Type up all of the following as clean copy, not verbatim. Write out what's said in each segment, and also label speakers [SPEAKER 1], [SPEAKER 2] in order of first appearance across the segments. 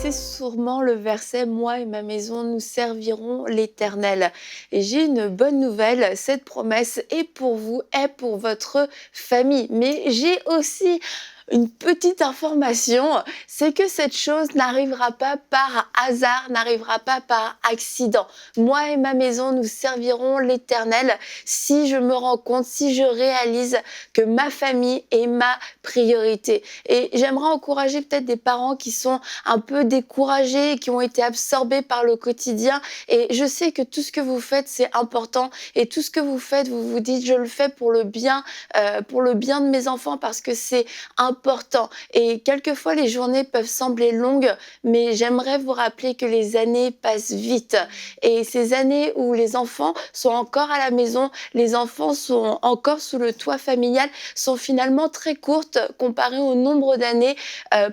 [SPEAKER 1] connaissez sûrement le verset: «Moi et ma maison, nous servirons l'Éternel». Et j'ai une bonne nouvelle, cette promesse est pour vous, est pour votre famille. Mais j'ai aussi une petite information, c'est que cette chose n'arrivera pas par hasard, n'arrivera pas par accident. Moi et ma maison, nous servirons l'Éternel si je me rends compte, si je réalise que ma famille est ma priorité. Et j'aimerais encourager peut-être des parents qui sont un peu découragés, qui ont été absorbés par le quotidien. Et je sais que tout ce que vous faites, c'est important. Et tout ce que vous faites, vous vous dites, je le fais pour le bien de mes enfants parce que c'est important. Et quelquefois, les journées peuvent sembler longues, mais j'aimerais vous rappeler que les années passent vite. Et ces années où les enfants sont encore à la maison, les enfants sont encore sous le toit familial, sont finalement très courtes comparées au nombre d'années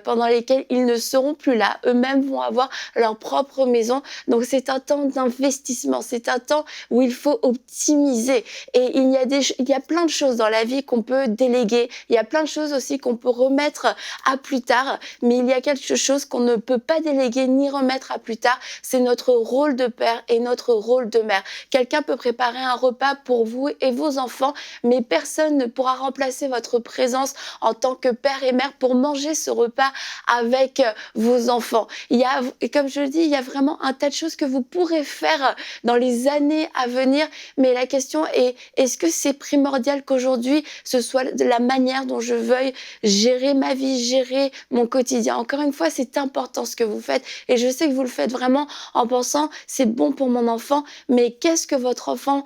[SPEAKER 1] pendant lesquelles ils ne seront plus là. Eux-mêmes vont avoir leur propre maison. Donc c'est un temps d'investissement, c'est un temps où il faut optimiser. Et il y a plein de choses dans la vie qu'on peut déléguer. Il y a plein de choses aussi qu'on peut remettre à plus tard. Mais il y a quelque chose qu'on ne peut pas déléguer ni remettre à plus tard. C'est notre rôle de père et notre rôle de mère. Quelqu'un peut préparer un repas pour vous et vos enfants, mais personne ne pourra remplacer votre présence en tant que père et mère pour manger ce repas avec vos enfants. Et comme je le dis, il y a vraiment un tas de choses que vous pourrez faire dans les années à venir, mais la question est, est-ce que c'est primordial qu'aujourd'hui, ce soit la manière dont je veuille gérer ma vie, gérer mon quotidien? Encore une fois, c'est important ce que vous faites, et je sais que vous le faites vraiment en pensant, c'est bon pour mon enfant, mais qu'est-ce que votre enfant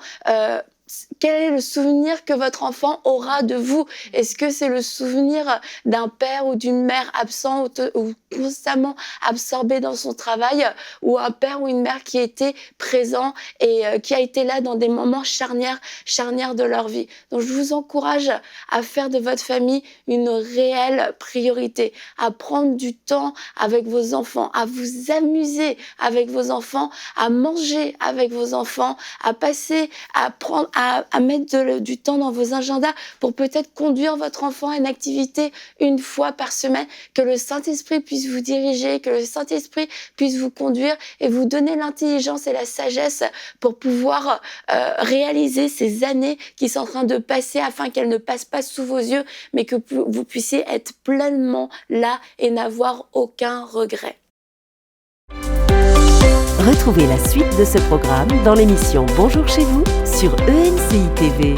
[SPEAKER 1] quel est le souvenir que votre enfant aura de vous? Est-ce que c'est le souvenir d'un père ou d'une mère absent ou constamment absorbé dans son travail, ou un père ou une mère qui était présent et qui a été là dans des moments charnières de leur vie? Donc je vous encourage à faire de votre famille une réelle priorité, à prendre du temps avec vos enfants, à vous amuser avec vos enfants, à manger avec vos enfants, à mettre du temps dans vos agendas pour peut-être conduire votre enfant à une activité une fois par semaine, que le Saint-Esprit puisse vous diriger, que le Saint-Esprit puisse vous conduire et vous donner l'intelligence et la sagesse pour pouvoir réaliser ces années qui sont en train de passer, afin qu'elles ne passent pas sous vos yeux, mais que vous puissiez être pleinement là et n'avoir aucun regret.
[SPEAKER 2] Retrouvez la suite de ce programme dans l'émission Bonjour chez vous sur EMCI TV.